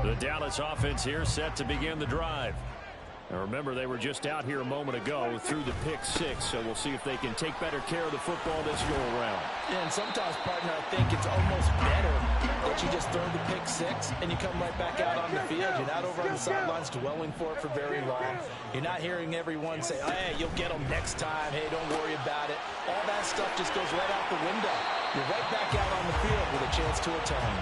The Dallas offense here set to begin the drive. Now remember, they were just out here a moment ago through the pick six, so we'll see if they can take better care of the football this go-around. Yeah, and sometimes, partner, I think it's almost better that you just throw the pick six and you come right back out on the field. You're not over on the sidelines dwelling for it for very long. You're not hearing everyone say, hey, you'll get them next time. Hey, don't worry about it. All that stuff just goes right out the window. You're right back out on the field with a chance to atone.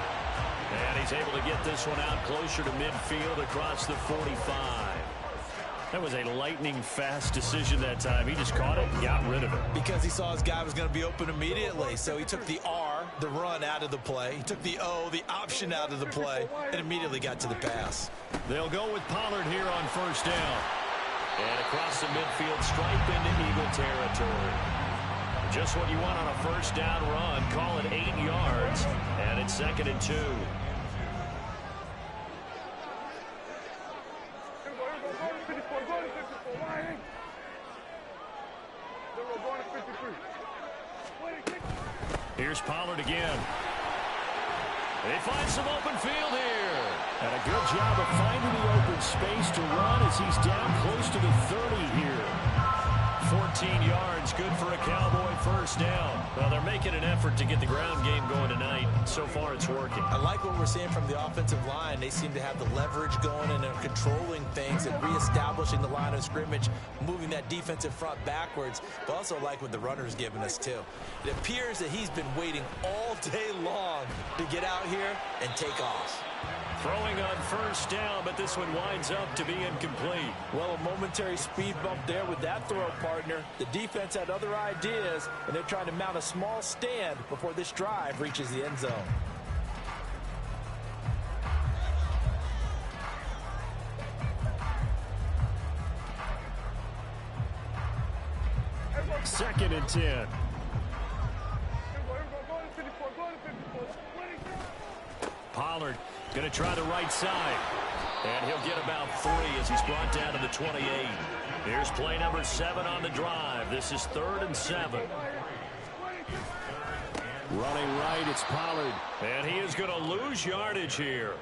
And he's able to get this one out closer to midfield across the 45. That was a lightning-fast decision that time. He just caught it and got rid of it. Because he saw his guy was going to be open immediately. So he took the R, the run, out of the play. He took the O, the option, out of the play, and immediately got to the pass. They'll go with Pollard here on first down. And across the midfield stripe into Eagle territory. Just what you want on a first down run. Call it 8 yards. And it's 2nd and 2. Here's Pollard again. They find some open field here. And a good job of finding the open space to run as he's down close to the 30 here. 14 yards, good for a Cowboy first down. Well, they're making an effort to get the ground game going tonight. So far, it's working. I like what we're seeing from the offensive line. They seem to have the leverage going and are controlling things and reestablishing the line of scrimmage, moving that defensive front backwards. But also like what the runner's giving us, too. It appears that he's been waiting all day long to get out here and take off. Throwing on first down, but this one winds up to be incomplete. Well, a momentary speed bump there with that throw, partner. The defense had other ideas, and they're trying to mount a small stand before this drive reaches the end zone. Second and 10. Pollard going to try the right side. And he'll get about 3 as he's brought down to the 28. Here's play number 7 on the drive. This is 3rd and 7. Running right, it's Pollard. And he is going to lose yardage here.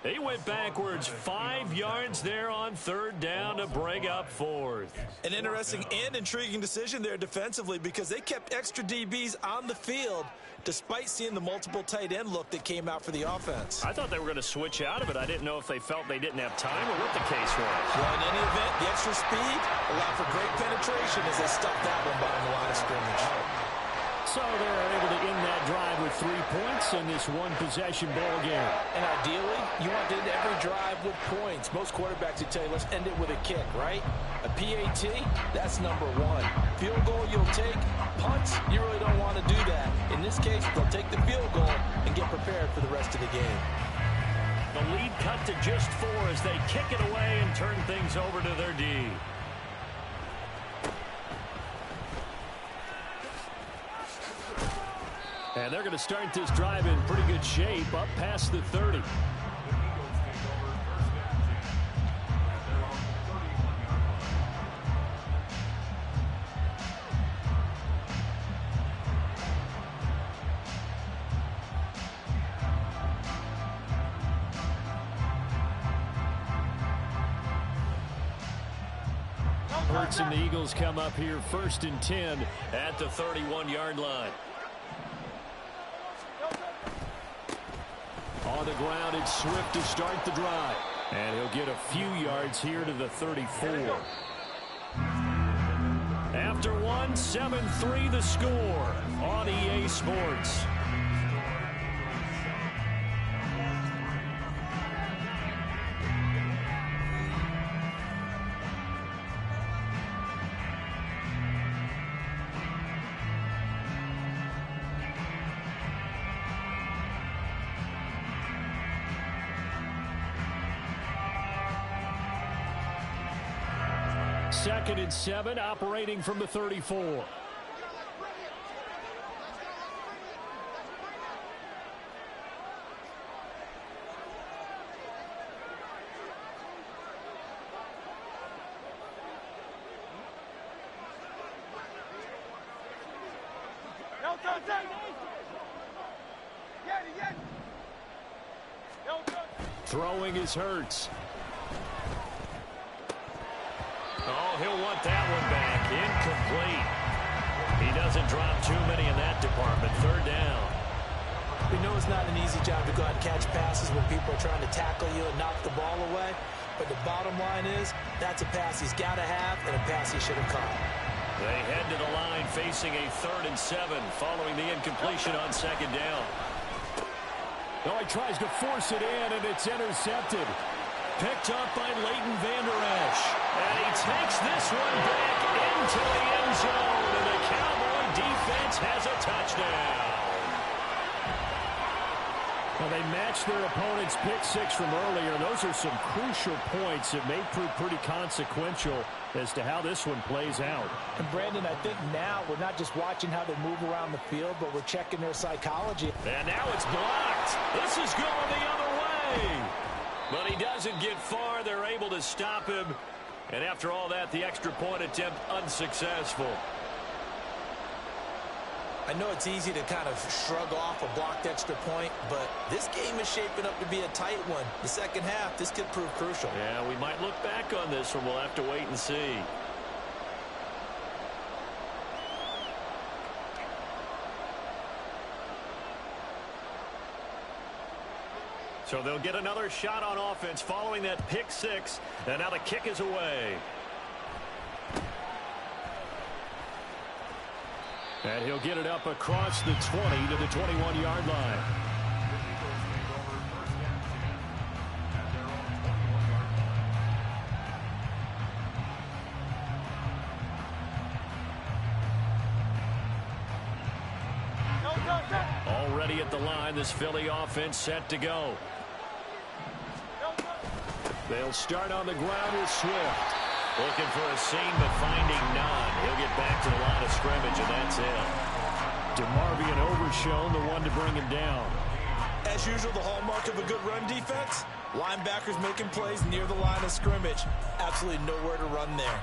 He went backwards 5 yards there on 3rd down to bring up 4th. An interesting and intriguing decision there defensively because they kept extra DBs on the field despite seeing the multiple tight end look that came out for the offense. I thought they were going to switch out of it. I didn't know if they felt they didn't have time or what the case was. Well, in any event, the extra speed allowed for great penetration as they stuffed that one behind the line of scrimmage. So they're able to end that drive with 3 points in this one-possession ball game. And ideally, you want to end every drive with points. Most quarterbacks would tell you, let's end it with a kick, right? A PAT, that's number 1. Field goal you'll take. Punts, you really don't want to do that. In this case, they'll take the field goal and get prepared for the rest of the game. The lead cut to just 4 as they kick it away and turn things over to their D. And they're going to start this drive in pretty good shape, up past the 30. Hurts and the Eagles come up here 1st and 10 at the 31-yard line. On the ground, it's Swift to start the drive. And he'll get a few yards here to the 34. After 1, 7-3 the score on EA Sports. Second and 7, operating from the 34. Throwing is Hurts. Oh, he'll want that one back. Incomplete. He doesn't drop too many in that department. Third down. We know it's not an easy job to go out and catch passes when people are trying to tackle you and knock the ball away. But the bottom line is, that's a pass he's got to have and a pass he should have caught. They head to the line facing a 3rd and 7 following the incompletion on 2nd down. Oh, he tries to force it in, and it's intercepted. Picked up by Leighton Vander Esch. And he takes this one back into the end zone, and the Cowboy defense has a touchdown. Well, they matched their opponent's pick 6 from earlier. Those are some crucial points that may prove pretty consequential as to how this one plays out. And, Brandon, I think now we're not just watching how they move around the field, but we're checking their psychology. And now it's blocked. This is going the other way. But he doesn't get far. They're able to stop him. And after all that, the extra point attempt unsuccessful. I know it's easy to kind of shrug off a blocked extra point, but this game is shaping up to be a tight one. The second half, this could prove crucial. Yeah, we might look back on this one. We'll have to wait and see. So they'll get another shot on offense following that pick 6, and now the kick is away. And he'll get it up across the 20 to the 21-yard line. Already at the line, this Philly offense set to go. They'll start on the ground with Swift. Looking for a seam, but finding none. He'll get back to the line of scrimmage, and that's it. DeMarvion Overshown, the one to bring him down. As usual, the hallmark of a good run defense, linebackers making plays near the line of scrimmage. Absolutely nowhere to run there.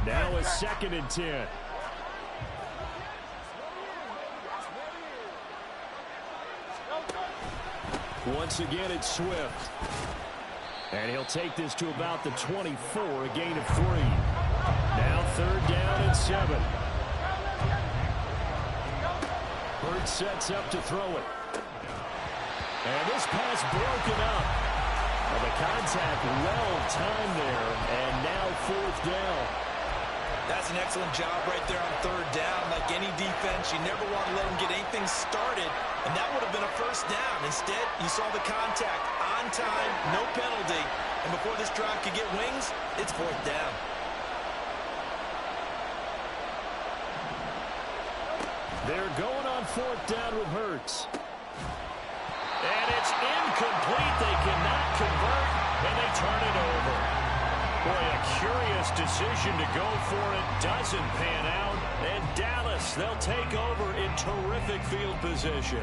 Now a 2nd and 10. Once again, it's Swift. And he'll take this to about the 24, a gain of 3. Now 3rd down and 7. Hurts sets up to throw it. And this pass broken up. Well, the contact well timed there, and now 4th down. That's an excellent job right there on 3rd down. Like any defense, you never want to let them get anything started, and that would have been a 1st down. Instead, you saw the contact on time, no penalty, and before this drive could get wings, it's 4th down. They're going on 4th down with Hurts. And it's incomplete. They cannot convert, and they turn it over. Boy, a curious decision to go for it. Doesn't pan out. And Dallas, they'll take over in terrific field position.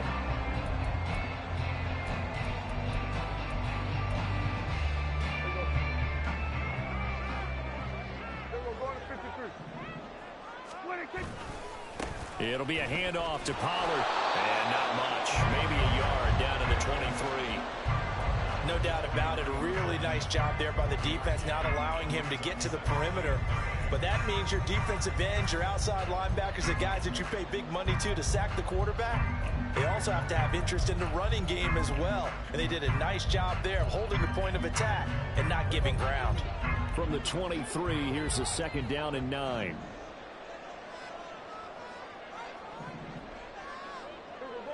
It'll be a handoff to Pollard. And not much. Maybe a yard down to the 23. No doubt about it. A really nice job there by the defense, not allowing him to get to the perimeter. But that means your defensive ends, your outside linebackers, the guys that you pay big money to sack the quarterback, they also have to have interest in the running game as well. And they did a nice job there of holding the point of attack and not giving ground. From the 23, here's a 2nd down and 9.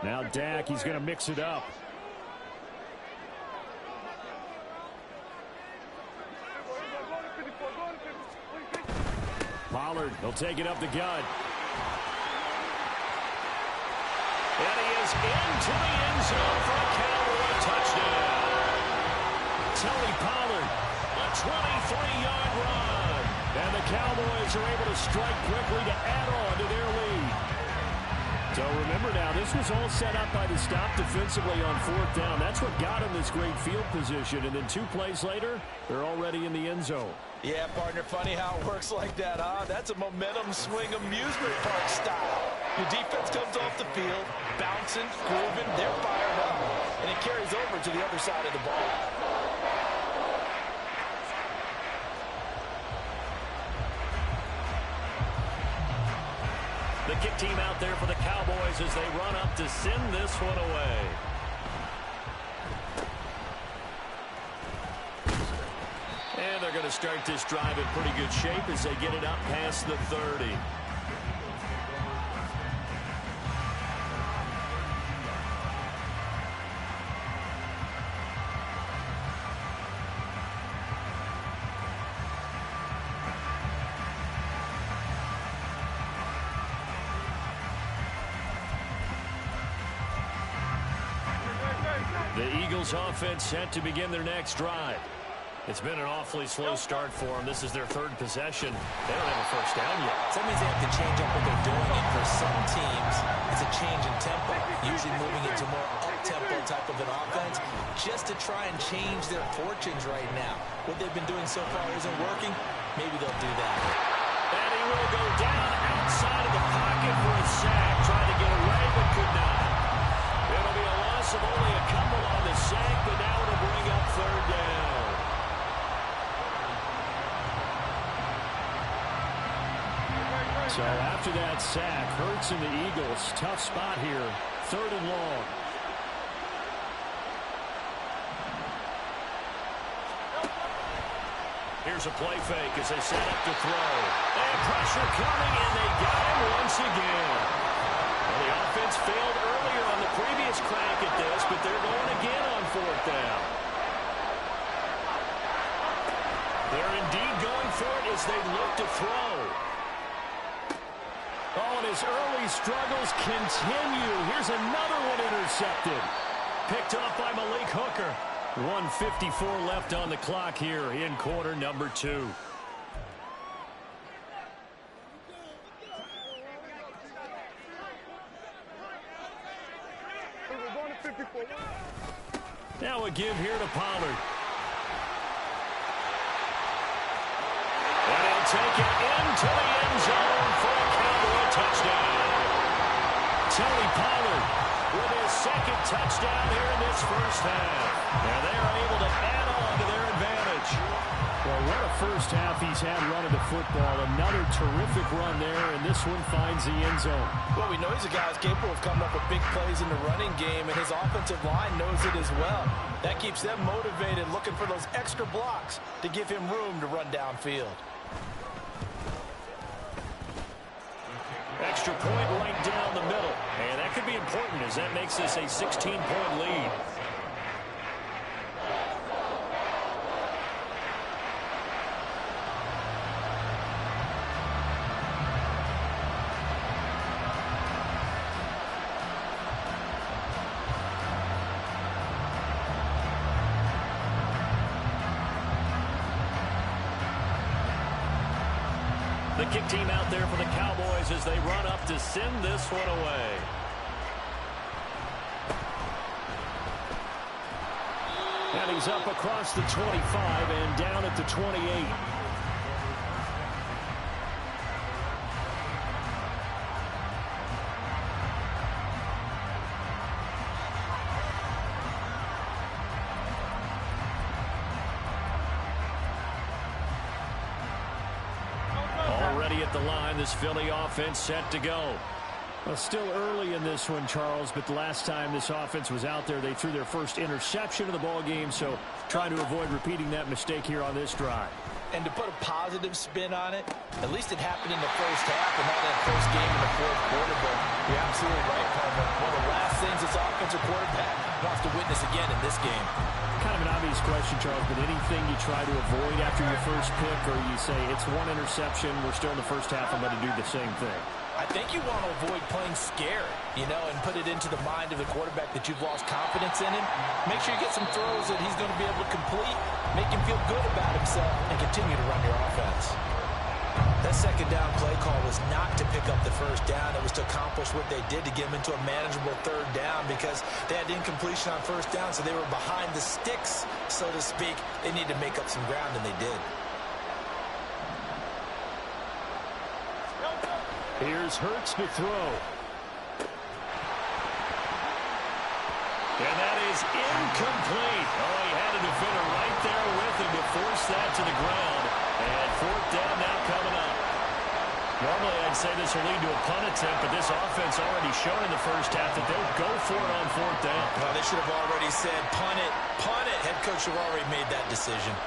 Now Dak, he's going to mix it up. Pollard, he'll take it up the gut. And he is into the end zone for a Cowboy touchdown. Tony Pollard, a 23-yard run. And the Cowboys are able to strike quickly to add on to their lead. So remember now, this was all set up by the stop defensively on 4th down. That's what got him this great field position. And then 2 plays later, they're already in the end zone. Yeah, partner, funny how it works like that, huh? That's a momentum swing amusement park style. Your defense comes off the field, bouncing, grooving, they're fired up, and it carries over to the other side of the ball. The kick team out there for the Cowboys as they run up to send this one away. And they're going to start this drive in pretty good shape as they get it up past the 30. The Eagles offense set to begin their next drive. It's been an awfully slow start for them. This is their 3rd possession. They don't have a first down yet. So that means they have to change up what they're doing. And for some teams, it's a change in tempo, usually moving into more up-tempo type of an offense, just to try and change their fortunes right now. What they've been doing so far isn't working. Maybe they'll do that. And he will go down outside of the pocket for a sack. Tried to get away, but could not. It'll be a loss of only a couple on the sack, but now it'll bring up 3rd down. So after that sack, Hurts and the Eagles, tough spot here, 3rd and long. Here's a play fake as they set up to throw. And pressure coming, and they got him once again. Well, the offense failed earlier on the previous crack at this, but they're going again on 4th down. They're indeed going for it as they look to throw. Oh, and his early struggles continue. Here's another one intercepted. Picked off by Malik Hooker. 1:54 left on the clock here in quarter number 2. Now a give here to Pollard. And he'll take it into the end zone for a Cowboy touchdown. Tony Pollard with his 2nd touchdown here in this first half. And they are able to add on to their advantage. Well, what a first half he's had running the football. Another terrific run there, and this one finds the end zone. Well, we know he's a guy who's capable of coming up with big plays in the running game, and his offensive line knows it as well. That keeps them motivated, looking for those extra blocks to give him room to run downfield. Extra point right down the middle. And that could be important as that makes this a 16-point lead. The kick team out there for the Cowboys as they run up to send this one away. And he's up across the 25 and down at the 28. At the line, this Philly offense set to go. Well, still early in this one, Charles, but the last time this offense was out there, they threw their first interception of the ball game, so trying to avoid repeating that mistake here on this drive. And to put a positive spin on it, at least it happened in the first half and not that first game in the 4th quarter, but you're absolutely right, Carver. One of the last things this offensive quarterback wants to witness again in this game. Kind of an obvious question, Charles, but anything you try to avoid after your first pick, or you say it's one interception, we're still in the first half, I'm going to do the same thing? I think you want to avoid playing scared, you know, and put it into the mind of the quarterback that you've lost confidence in him. Make sure you get some throws that he's going to be able to complete, make him feel good about himself, and continue to run your offense. That 2nd down play call was not to pick up the first down. It was to accomplish what they did to get them into a manageable third down because they had incompletion on first down, so they were behind the sticks, so to speak. They needed to make up some ground, and they did. Here's Hurts to throw. And that is incomplete. Oh, he had a defender right there with him to force that to the ground. And fourth down now coming up. Normally, I'd say this will lead to a punt attempt, but this offense already shown in the first half that they'll go for it on fourth down. Well, they should have already said, punt it, punt it. Head coach should have already made that decision.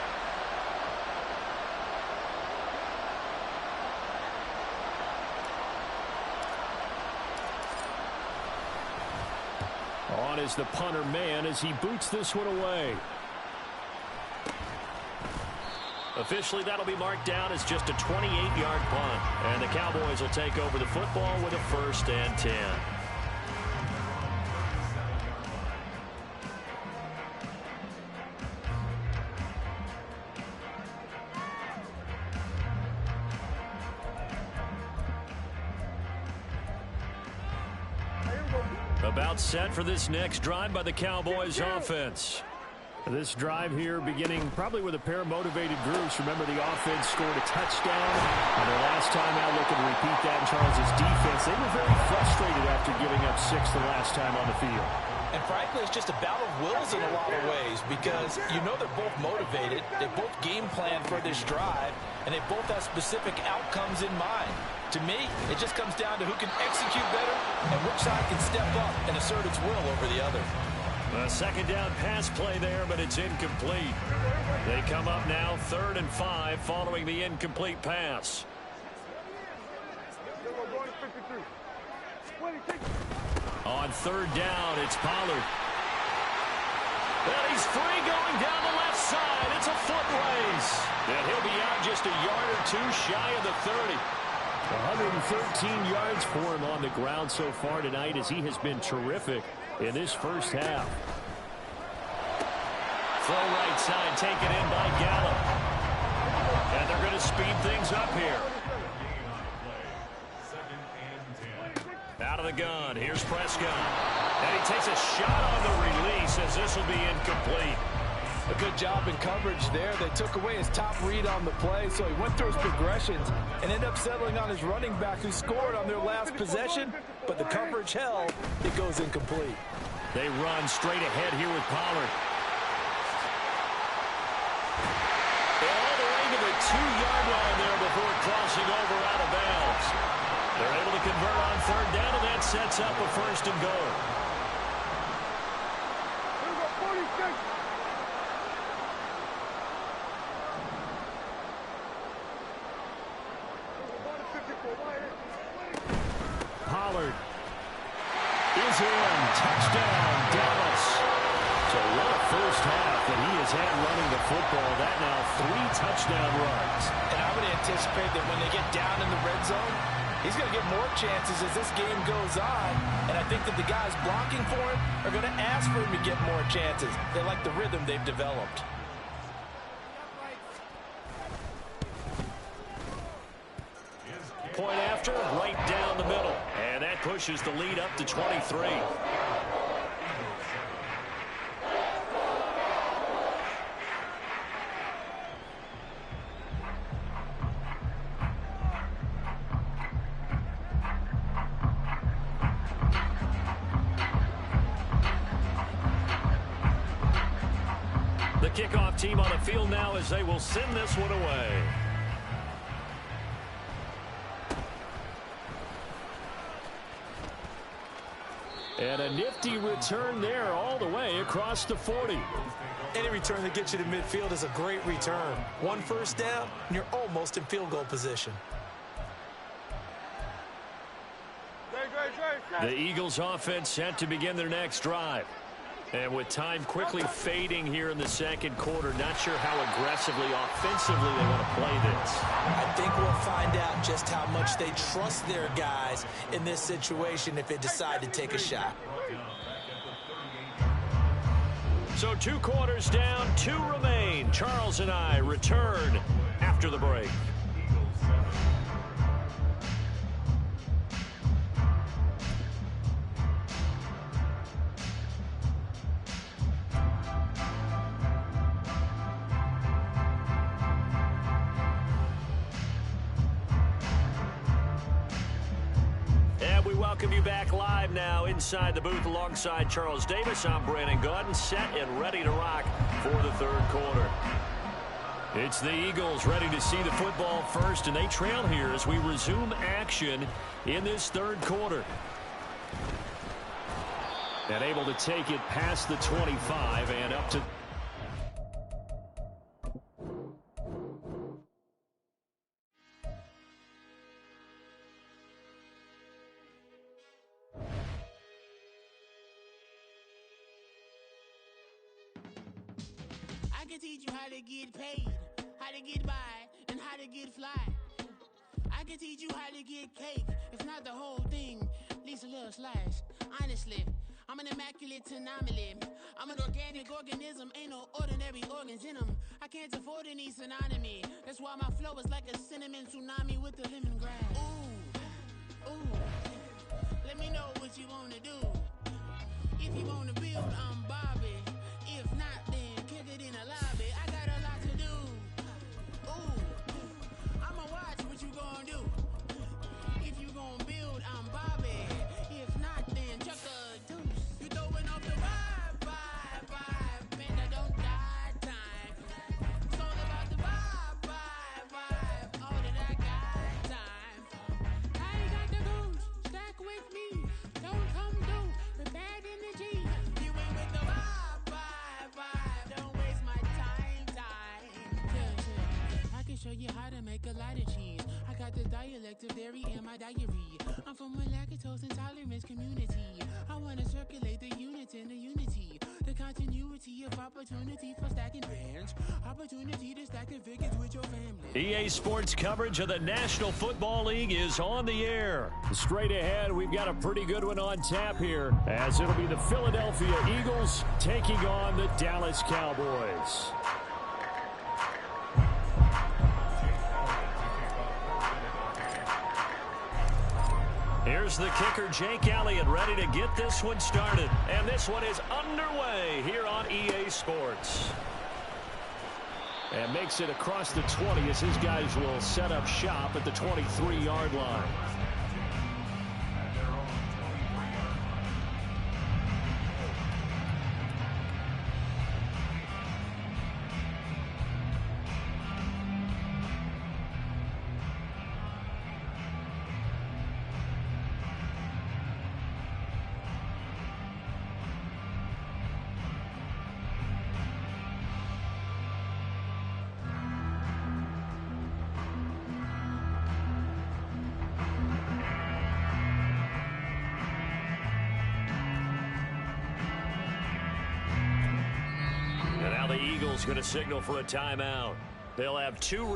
On is the punter man as he boots this one away. Officially, that'll be marked down as just a 28-yard punt. And the Cowboys will take over the football with a 1st and 10. About set for this next drive by the Cowboys offense. This drive here beginning probably with a pair of motivated groups. Remember, the offense scored a touchdown. And their last time out looking to repeat that in Charles' defense. They were very frustrated after giving up 6 the last time on the field. And frankly, it's just a battle of wills in a lot of ways because you know they're both motivated. They both game plan for this drive, and they both have specific outcomes in mind. To me, it just comes down to who can execute better and which side can step up and assert its will over the other. A second down pass play there, but it's incomplete. They come up now 3rd and 5 following the incomplete pass. On 3rd down, it's Pollard. And he's free going down the left side. It's a foot race. And he'll be out just a yard or two shy of the 30. 113 yards for him on the ground so far tonight as he has been terrific in this first half. Full right side taken in by Gallup. And they're going to speed things up here. Out of the gun, here's Prescott. And he takes a shot on the release as this will be incomplete. A good job in coverage there. They took away his top read on the play, so he went through his progressions and ended up settling on his running back who scored on their last possession, but the coverage held. It goes incomplete. They run straight ahead here with Pollard. All the way to the 2-yard line there before crossing over out of bounds. They're able to convert on 3rd down, and that sets up a 1st and goal. Pollard is in. Touchdown, Dallas. So what a first half that he has had running the football. That now 3 touchdown runs. And I would anticipate that when they get down in the red zone, he's going to get more chances as this game goes on. And I think that the guys blocking for him are going to ask for him to get more chances. They like the rhythm they've developed. Point after, right down the middle. And that pushes the lead up to 23. The kickoff team on the field now as they will send this one away. And a nifty return there all the way across the 40. Any return that gets you to midfield is a great return. 1 first down, and you're almost in field goal position. The Eagles offense set to begin their next drive. And with time quickly fading here in the second quarter, not sure how aggressively, offensively they want to play this. I think we'll find out just how much they trust their guys in this situation if they decide to take a shot. So 2 quarters down, 2 remain. Charles and I return after the break. we welcome you back live now inside the booth alongside Charles Davis. I'm Brandon Gaudin, set and ready to rock for the third quarter. It's the Eagles ready to see the football first, and they trail here as we resume action in this third quarter. And able to take it past the 25 and up to... I can teach you how to get paid, how to get by, and how to get fly. I can teach you how to get cake, if not the whole thing, at least a little slice. Honestly, I'm an immaculate anomaly. I'm an organic organism, ain't no ordinary organs in them. I can't afford any synonymy. That's why my flow is like a cinnamon tsunami with the lemongrass. Ooh, ooh, let me know what you wanna do. If you wanna build, I'm Bobby. If not, then kick it in the lobby. I got a lot to do. Ooh, I'ma watch what you gonna do. If you gonna build, I'm Bobby. If not, then chuck a deuce. You throwing off the vibe. Man, I don't die time. It's all about the vibe. All that I got time. I ain't got the goose. Stack with me. Don't come through with bad energy. You ain't with the vibe. Don't waste my time. Yeah. I can show you how to make a lot of cheese. I got the dialect of dairy in my diary. I'm from a lactose intolerance community. I want to circulate the units in the unity. The continuity of opportunity for stacking bands. Opportunity to stack the figures with your family. EA Sports coverage of the National Football League is on the air. Straight ahead, we've got a pretty good one on tap here, as it'll be the Philadelphia Eagles taking on the Dallas Cowboys. Here's the kicker, Jake Elliott, ready to get this one started. And this one is underway here on EA Sports. And makes it across the 20 as his guys will set up shop at the 23-yard line. Going to signal for a timeout. They'll have two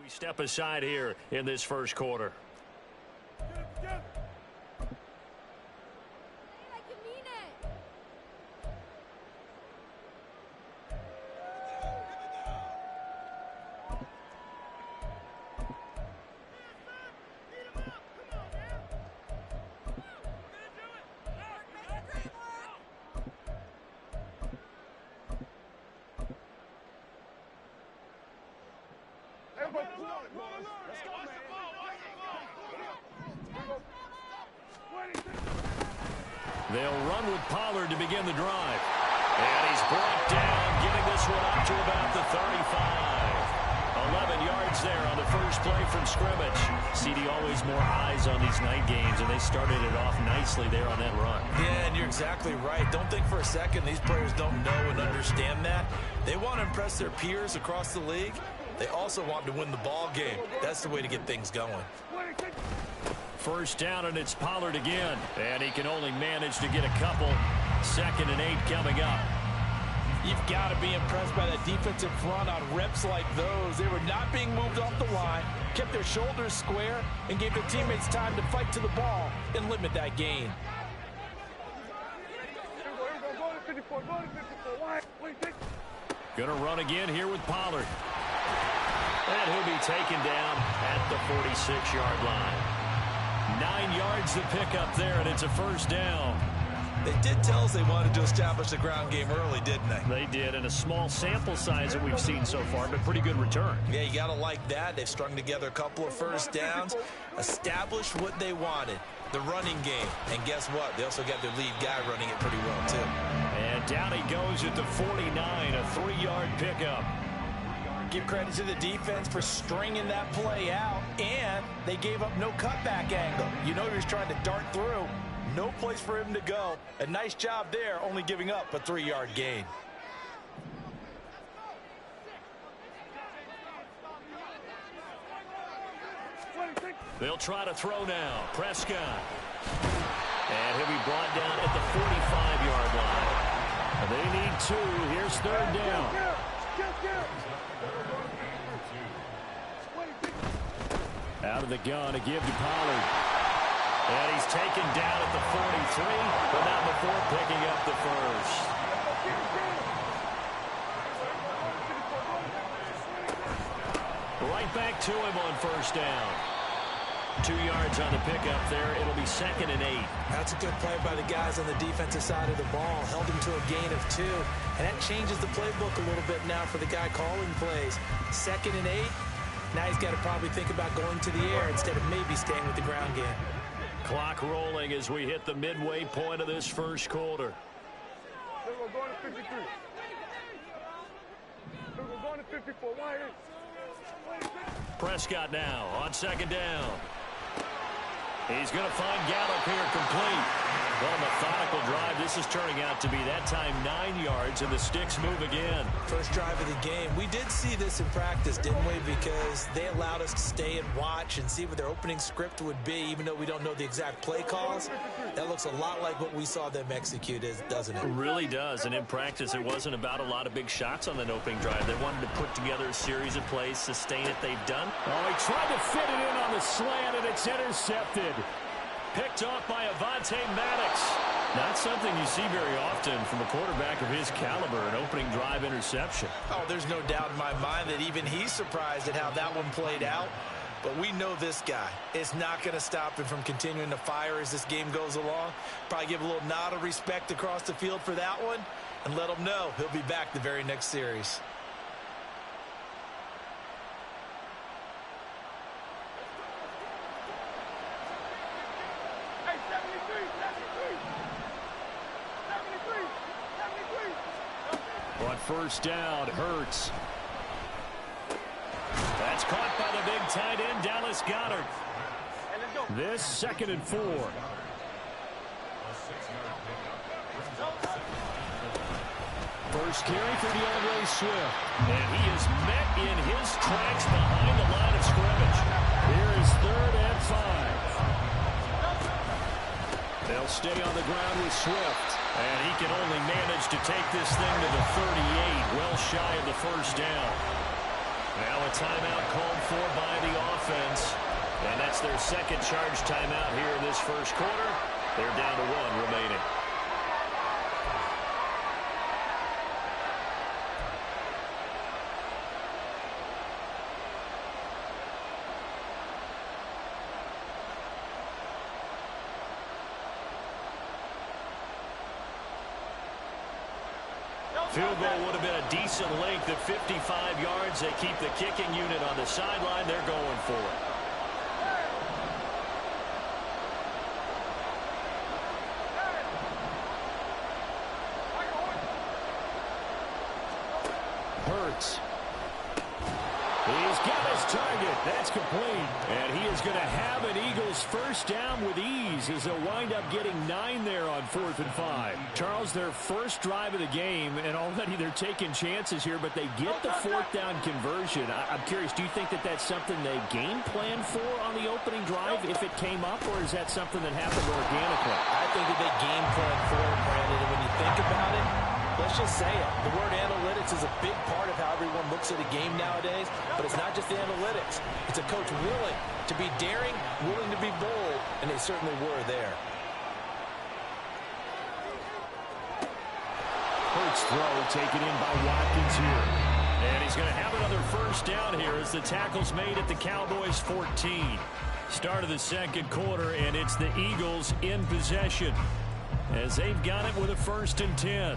we step aside here in this first quarter. They'll run with Pollard to begin the drive. And he's brought down, getting this one up to about the 35. 11 yards there on the first play from scrimmage. CD, always more eyes on these night games, and they started it off nicely there on that run. Yeah, and you're exactly right. Don't think for a second these players don't know and understand that. They want to impress their peers across the league. They also want to win the ball game. That's the way to get things going. First down, and it's Pollard again. And he can only manage to get a couple. 2nd and 8 coming up. You've got to be impressed by that defensive front on reps like those. They were not being moved off the line. kept their shoulders square, and gave their teammates time to fight to the ball and limit that gain. Gonna run again here with Pollard. And he'll be taken down at the 46-yard line. 9 yards to pick up there, and it's a first down. They did tell us they wanted to establish the ground game early, didn't they? They did, and a small sample size that we've seen so far, but pretty good return. Yeah, you got to like that. They've strung together a couple of first downs, established what they wanted, the running game. And guess what? They also got their lead guy running it pretty well, too. And down he goes at the 49, a 3-yard pickup. Give credit to the defense for stringing that play out, and they gave up no cutback angle. You know he was trying to dart through. No place for him to go. A nice job there, only giving up a 3-yard gain. They'll try to throw now. Prescott. And he'll be brought down at the 45-yard line. They need 2. Here's third down. Out of the gun to give to Pollard. And he's taken down at the 43, but not before picking up the first. Right back to him on first down. 2 yards on the pickup there. It'll be 2nd and 8. That's a good play by the guys on the defensive side of the ball. Held him to a gain of 2. And that changes the playbook a little bit now for the guy calling plays. 2nd and 8. Now he's got to probably think about going to the air instead of maybe staying with the ground game. Clock rolling as we hit the midway point of this first quarter. Going to 53. Going to 54. Prescott now on 2nd down. He's going to find Gallup here complete. Well, methodical drive. This is turning out to be that time 9 yards, and the sticks move again. First drive of the game. We did see this in practice, didn't we? Because they allowed us to stay and watch and see what their opening script would be, even though we don't know the exact play calls. That looks a lot like what we saw them execute, doesn't it? It really does, and in practice, it wasn't about a lot of big shots on that opening drive. They wanted to put together a series of plays, sustain it. They've done. Oh, he tried to fit it in on the slant, and it's intercepted. Picked off by Avonte Maddox. Not something you see very often from a quarterback of his caliber, an opening drive interception. Oh, there's no doubt in my mind that even he's surprised at how that one played out. But we know this guy is not going to stop him from continuing to fire as this game goes along. Probably give a little nod of respect across the field for that one and let him know he'll be back the very next series. On first down, Hurts. That's caught by the big tight end, Dallas Goedert. This 2nd and 4. First carry for DeAndre Swift. And he is met in his tracks behind the line of scrimmage. Here is 3rd and 5. They'll stay on the ground with Swift. And he can only manage to take this thing to the 38, well shy of the first down. Now a timeout called for by the offense. And that's their second charge timeout here in this first quarter. They're down to 1 remaining. Field goal would have been a decent length at 55 yards. They keep the kicking unit on the sideline. They're going for it. Hurts. He's got his target. That's complete. And he is going to have an Eagles first down with ease as they'll wind up getting 9 there on 4th and 5. Charles, their first drive of the game, and already they're taking chances here, but they get the 4th down conversion. I'm curious, do you think that that's something they game plan for on the opening drive if it came up, or is that something that happened organically? I think that they game plan for it, Brandon, and when you think about it, Let's just say it. The word analytics is a big part of how everyone looks at a game nowadays, but it's not just the analytics. It's a coach willing to be daring, willing to be bold, and they certainly were there. Hurts throw taken in by Watkins here. And he's going to have another first down here as the tackle's made at the Cowboys 14. Start of the second quarter, and it's the Eagles in possession as they've got it with a 1st and 10.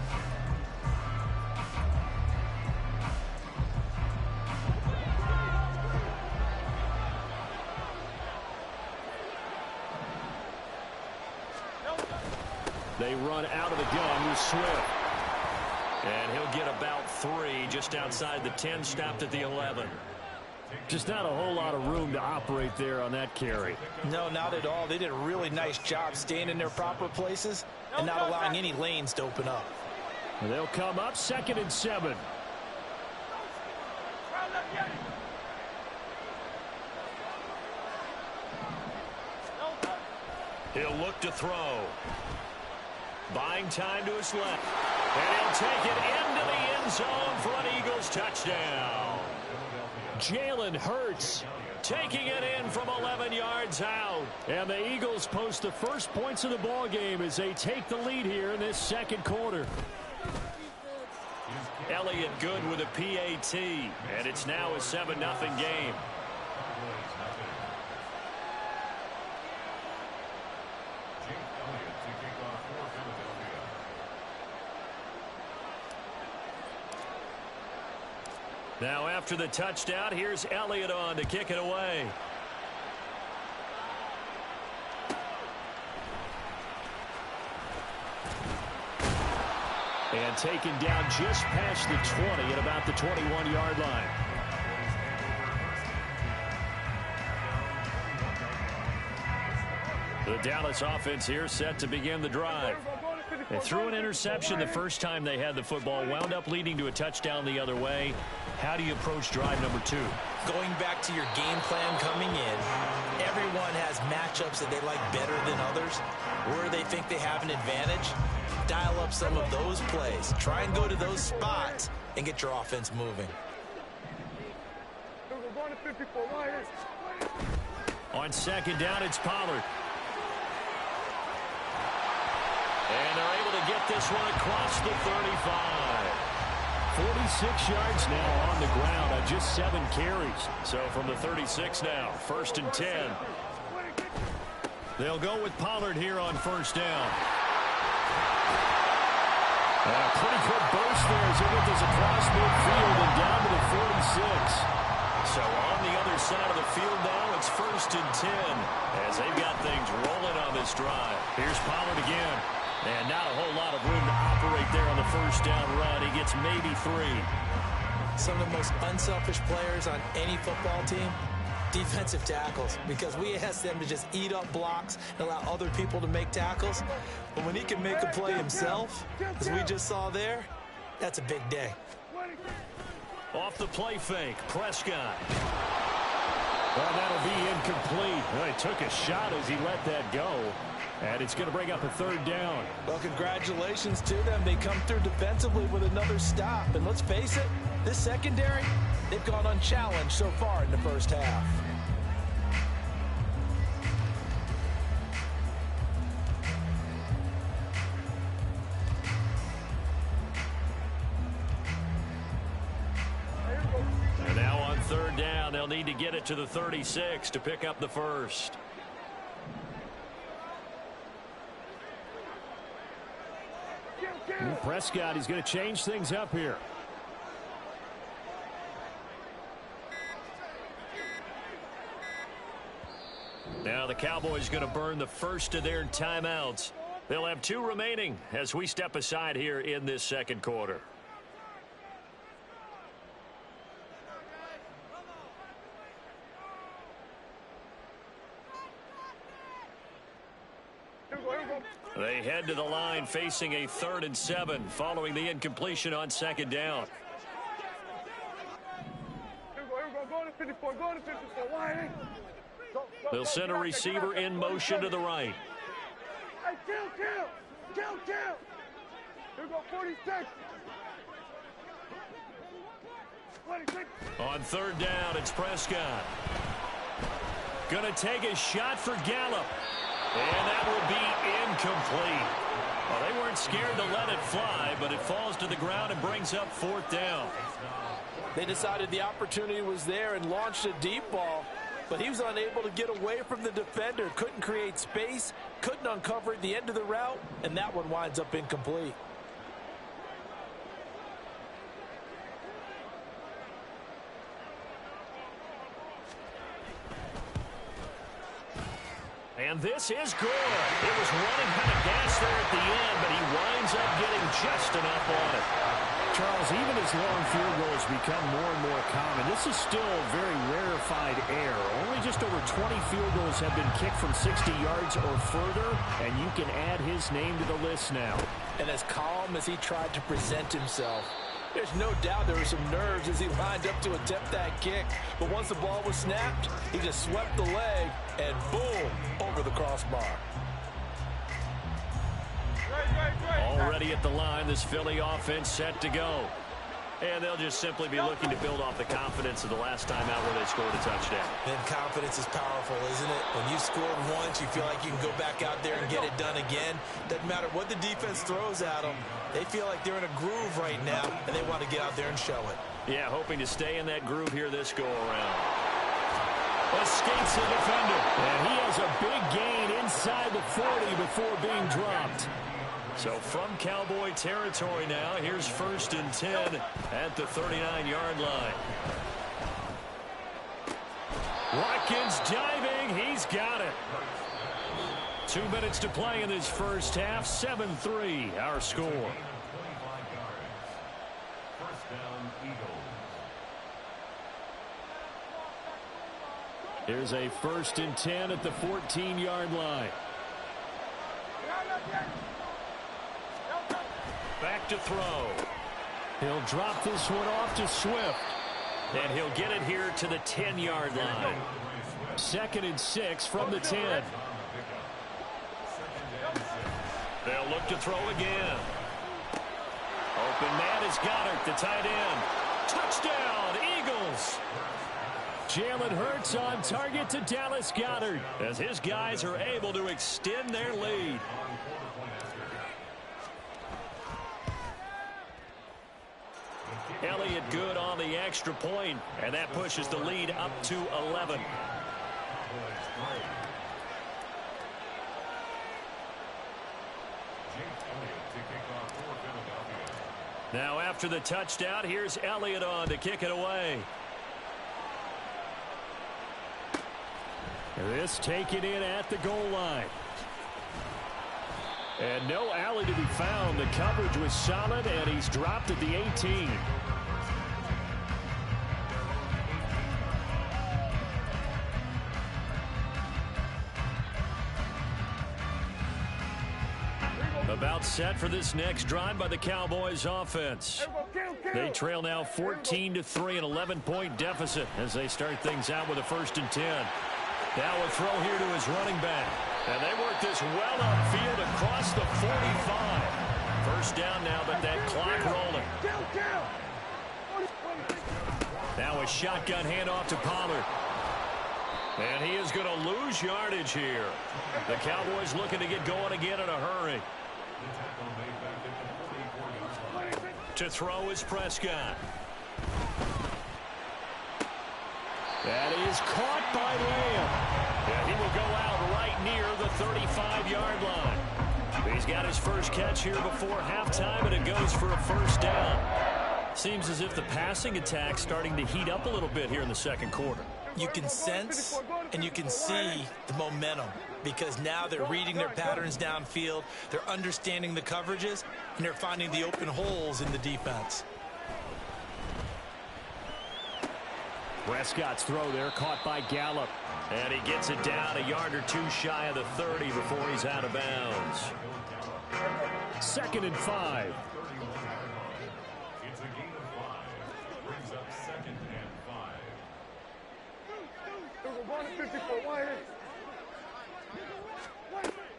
They run out of the gun with Swift. And he'll get about 3 just outside the 10, stopped at the 11. Just not a whole lot of room to operate there on that carry. No, not at all. They did a really nice job staying in their proper places and not allowing any lanes to open up. They'll come up 2nd and 7. He'll look to throw. Buying time to his left. And he'll take it into the end zone for an Eagles touchdown. Jalen Hurts taking it in from 11 yards out. And the Eagles post the first points of the ball game as they take the lead here in this second quarter. Elliott good with a PAT. And it's now a 7-0 game. Now after the touchdown, here's Elliott on to kick it away. And taken down just past the 20 at about the 21-yard line. The Dallas offense here set to begin the drive. They threw an interception the first time they had the football, wound up leading to a touchdown the other way. How do you approach drive number 2? Going back to your game plan coming in, everyone has matchups that they like better than others, where they think they have an advantage. Dial up some of those plays. Try and go to those spots and get your offense moving. On 2nd down, it's Pollard. And they're able to get this one across the 35. 46 yards now on the ground on just 7 carries. So from the 36 now, 1st and 10. They'll go with Pollard here on 1st down. And a pretty good burst there as he gets this across midfield and down to the 46. So on the other side of the field now, it's 1st and 10 as they've got things rolling on this drive. Here's Pollard again. And not a whole lot of room to operate there on the 1st down run. He gets maybe 3. Some of the most unselfish players on any football team, defensive tackles, because we ask them to just eat up blocks and allow other people to make tackles. But when he can make a play himself, as we just saw there, that's a big day. Off the play fake, Prescott. Well, that'll be incomplete. Well, he took a shot as he let that go. And it's going to bring up a 3rd down. Well, congratulations to them. They come through defensively with another stop. And let's face it, this secondary, they've gone unchallenged so far in the first half. And now on 3rd down, they'll need to get it to the 36 to pick up the 1st. Prescott, he's going to change things up here. Now the Cowboys going to burn the first of their timeouts. They'll have 2 remaining as we step aside here in this second quarter. They head to the line facing a 3rd and 7 following the incompletion on 2nd down. They'll send a receiver in motion to the right. Here we go, 46. 26. On third down, it's Prescott. Going to take a shot for Gallup. And that will be incomplete. Well, they weren't scared to let it fly, but it falls to the ground and brings up fourth down. They decided the opportunity was there and launched a deep ball, but he was unable to get away from the defender, couldn't create space, couldn't uncover the end of the route, and that one winds up incomplete. And this is good. It was running kind of gas there at the end, but he winds up getting just enough on it. Charles, even as long field goals become more and more common, this is still a very rarefied air. Only just over 20 field goals have been kicked from 60 yards or further, and you can add his name to the list now. And as calm as he tried to present himself, there's no doubt there were some nerves as he lined up to attempt that kick. But once the ball was snapped, he just swept the leg and boom, over the crossbar. Already at the line, this Philly offense set to go. And they'll just simply be looking to build off the confidence of the last time out where they scored a touchdown. And confidence is powerful, isn't it? When you scored once, you feel like you can go back out there and get it done again. Doesn't matter what the defense throws at them. They feel like they're in a groove right now, and they want to get out there and show it. Yeah, hoping to stay in that groove here this go-around. Escapes the defender. And he has a big gain inside the 40 before being dropped. So from Cowboy territory now, here's 1st and 10 at the 39-yard line. Watkins diving. He's got it. 2 minutes to play in this first half. 7-3 our score. Here's a 1st and 10 at the 14-yard line. Back to throw. He'll drop this one off to Swift. And he'll get it here to the 10-yard line. 2nd and 6 from the 10. They'll look to throw again. Open man is Goddard, the tight end. Touchdown, Eagles. Jalen Hurts on target to Dallas Goedert as his guys are able to extend their lead. Elliott good on the extra point, and that pushes the lead up to 11. Now after the touchdown, here's Elliott on to kick it away. This taken in at the goal line. And no alley to be found. The coverage was solid, and he's dropped at the 18. About set for this next drive by the Cowboys offense. They trail now 14-3, an 11-point deficit as they start things out with a 1st and 10. Now a throw here to his running back. And they work this well upfield across the 45. 1st down now, but that clock rolling. Now a shotgun handoff to Pollard. And he is going to lose yardage here. The Cowboys looking to get going again in a hurry. To throw is Prescott. That is caught by Lamb. And he will go out right near the 35-yard line. He's got his first catch here before halftime, and it goes for a 1st down. Seems as if the passing attack's starting to heat up a little bit here in the 2nd quarter. You can sense and you can see the momentum because now they're reading their patterns downfield, they're understanding the coverages, and they're finding the open holes in the defense. Prescott's throw there caught by Gallup. And he gets it down a yard or two shy of the 30 before he's out of bounds. 2nd and 5. It's a gain of 5. Brings up 2nd and 5.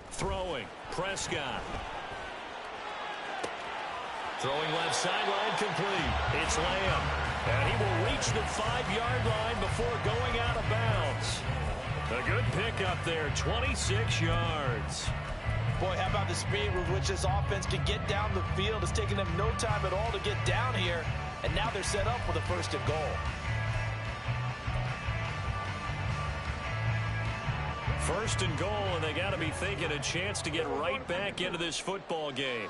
Throwing, Prescott. Throwing left sideline complete. It's Lamb. And he will reach the 5-yard line before going out of bounds. A good pickup there, 26 yards. Boy, how about the speed with which this offense can get down the field? It's taken them no time at all to get down here. And now they're set up for the 1st and goal. First and goal, and they got to be thinking a chance to get right back into this football game.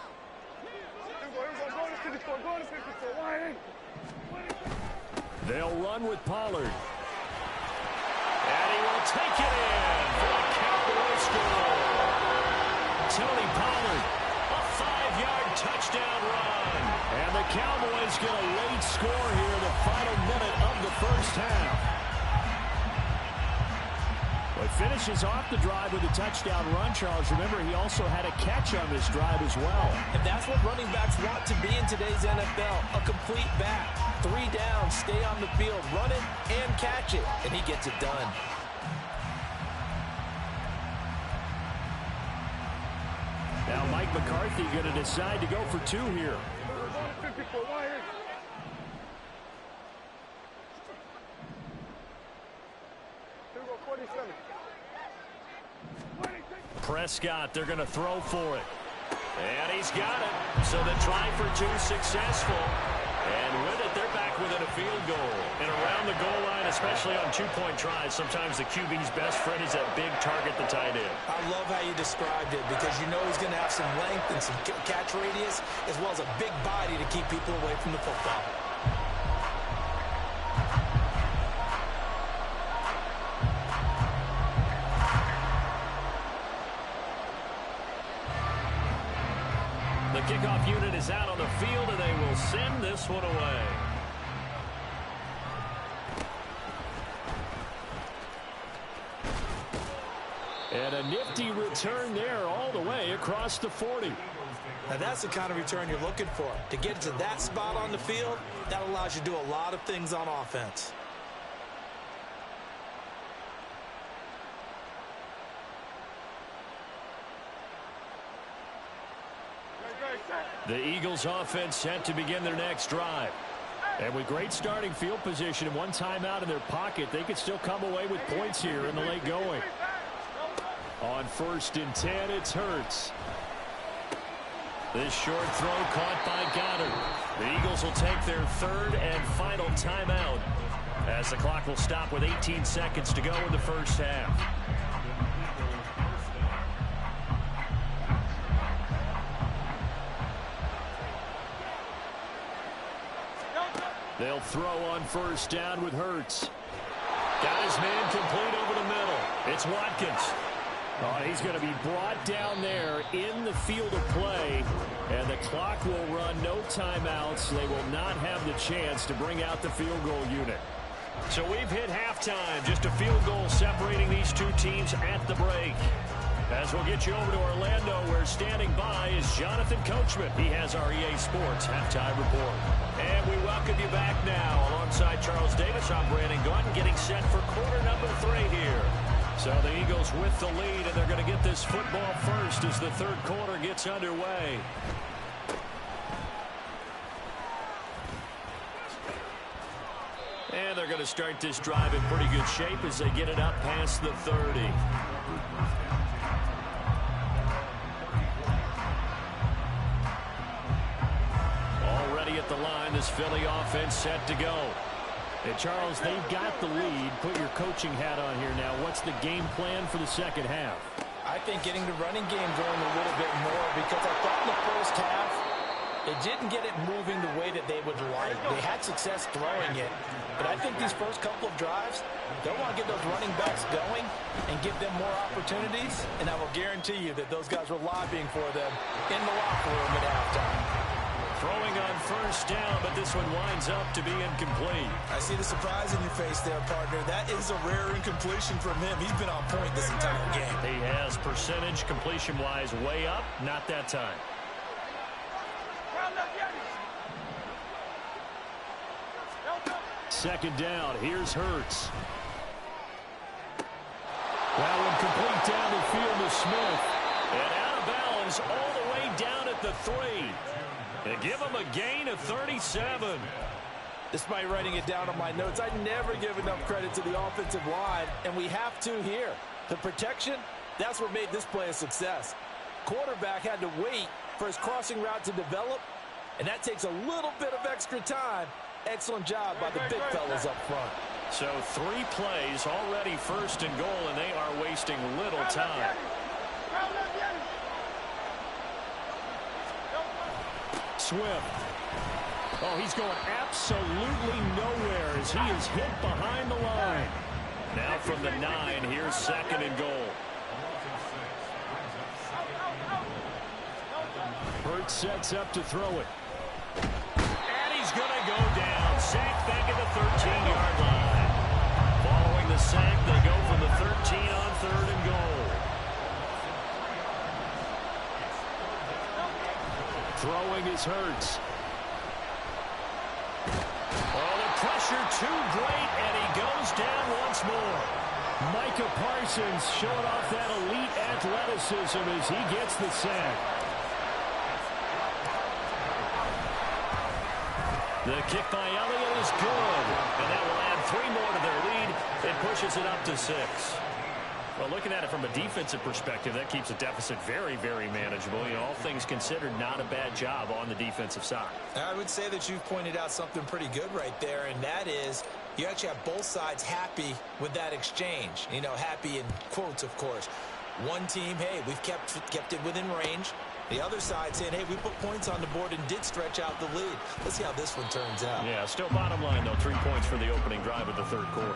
They'll run with Pollard. And he will take it in for a Cowboy score. Tony Pollard, a 5-yard touchdown run. And the Cowboys get a late score here in the final minute of the first half. Well, he finishes off the drive with a touchdown run, Charles. Remember, he also had a catch on this drive as well. And that's what running backs want to be in today's NFL, a complete back. 3 down, stay on the field, run it and catch it, and he gets it done. Now Mike McCarthy going to decide to go for 2 here. Prescott, they're going to throw for it. And he's got it. So the try for 2 successful. And with it, they're back within a field goal. And around the goal line, especially on 2-point tries, sometimes the QB's best friend is that big target, the tight end. I love how you described it because you know he's going to have some length and some catch radius as well as a big body to keep people away from the football. The kickoff unit is out on the field, and they will send this one away. And a nifty return there all the way across the 40. Now that's the kind of return you're looking for. To get to that spot on the field, that allows you to do a lot of things on offense. The Eagles offense set to begin their next drive. And with great starting field position and 1 timeout in their pocket, they could still come away with points here in the late going. On 1st and 10, it's Hurts. This short throw caught by Goddard. The Eagles will take their 3rd and final timeout as the clock will stop with 18 seconds to go in the first half. They'll throw on 1st down with Hurts. Got his man complete over the middle. It's Watkins. Oh, he's going to be brought down there in the field of play, and the clock will run, no timeouts. They will not have the chance to bring out the field goal unit. So we've hit halftime, just a field goal separating these 2 teams at the break. As we'll get you over to Orlando, where standing by is Jonathan Coachman. He has our EA Sports halftime report. And we welcome you back now. Alongside Charles Davis, I'm Brandon Gaudin, getting set for quarter number 3 here. So the Eagles with the lead, and they're going to get this football first as the 3rd quarter gets underway. And they're going to start this drive in pretty good shape as they get it up past the 30. Already at the line, this Philly offense set to go. And Charles, they've got the lead. Put your coaching hat on here now. What's the game plan for the second half? I think getting the running game going a little bit more because I thought in the first half they didn't get it moving the way that they would like. They had success throwing it, but I think these first couple of drives, they'll want to get those running backs going and give them more opportunities, and I will guarantee you that those guys were lobbying for them in the locker room at halftime. Throwing on 1st down, but this one winds up to be incomplete. I see the surprise in your face there, partner. That is a rare incompletion from him. He's been on point this entire game. He has percentage completion-wise way up, not that time. Second down, here's Hurts. That one complete down the field to Smith. And out of bounds all the way down at the 3. They give him a gain of 37. Despite writing it down on my notes, I never give enough credit to the offensive line, and we have to here. The protection, that's what made this play a success. Quarterback had to wait for his crossing route to develop, and that takes a little bit of extra time. Excellent job by the big fellas up front. So 3 plays, already first and goal, and they are wasting little time. Swift. Oh, he's going absolutely nowhere as he is hit behind the line. Now from the 9, here's second and goal. Hurts sets up to throw it. And he's going to go down. Sacked back at the 13-yard line. Following the sack, they go from the 13 on third and goal. Throwing is Hurts. Oh, the pressure too great, and he goes down once more. Micah Parsons showing off that elite athleticism as he gets the sack. The kick by Elliott is good, and that will add 3 more to their lead. It pushes it up to 6. Well, looking at it from a defensive perspective, that keeps the deficit very, very manageable. You know, all things considered, not a bad job on the defensive side. I would say that you've pointed out something pretty good right there, and that is you actually have both sides happy with that exchange. You know, happy in quotes, of course. One team, hey, we've kept it within range. The other side saying, hey, we put points on the board and did stretch out the lead. Let's see how this one turns out. Yeah, still bottom line, though, 3 points for the opening drive of the third quarter.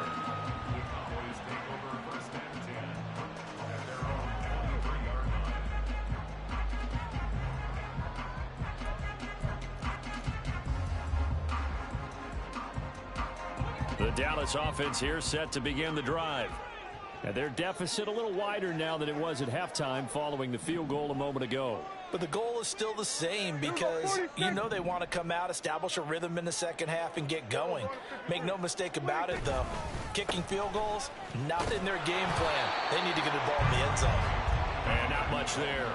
The Dallas offense here set to begin the drive. And their deficit a little wider now than it was at halftime following the field goal a moment ago. But the goal is still the same because you know they want to come out, establish a rhythm in the second half, and get going. Make no mistake about it, though. Kicking field goals, not in their game plan. They need to get the ball in the end zone. And not much there.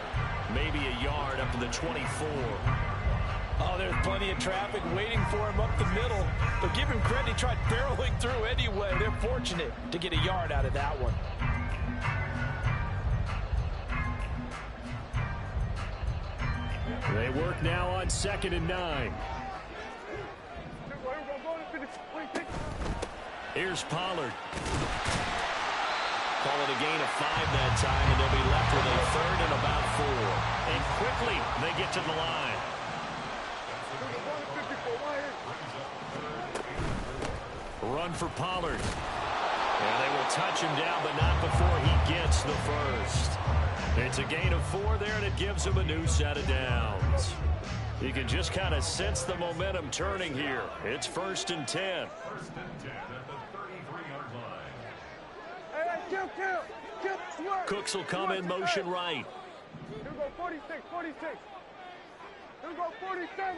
Maybe a yard up to the 24. Oh, there's plenty of traffic waiting for him up the middle. But give him credit, he tried barreling through anyway. They're fortunate to get a yard out of that one. They work now on 2nd and 9. Here's Pollard. Call it a gain of 5 that time, and they'll be left with a 3rd and about 4. And quickly, they get to the line. Run for Pollard. And they will touch him down, but not before he gets the first. It's a gain of 4 there, and it gives him a new set of downs. You can just kind of sense the momentum turning here. It's 1st and 10. 1st and 10 at the 33-yard line. Hey, Cooks will come in motion right. Here go 46. Here go 47.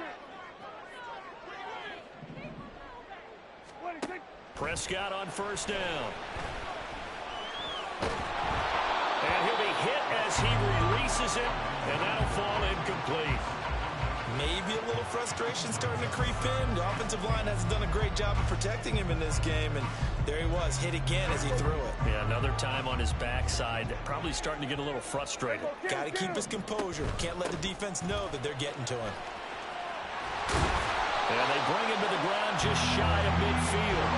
26. Prescott on 1st down. And he'll be hit as he releases it, and that'll fall incomplete. Maybe a little frustration starting to creep in. The offensive line hasn't done a great job of protecting him in this game, and there he was, hit again as he threw it. Yeah, another time on his backside, probably starting to get a little frustrated. Got to keep his composure. Can't let the defense know that they're getting to him. And they bring him to the ground just shy of midfield.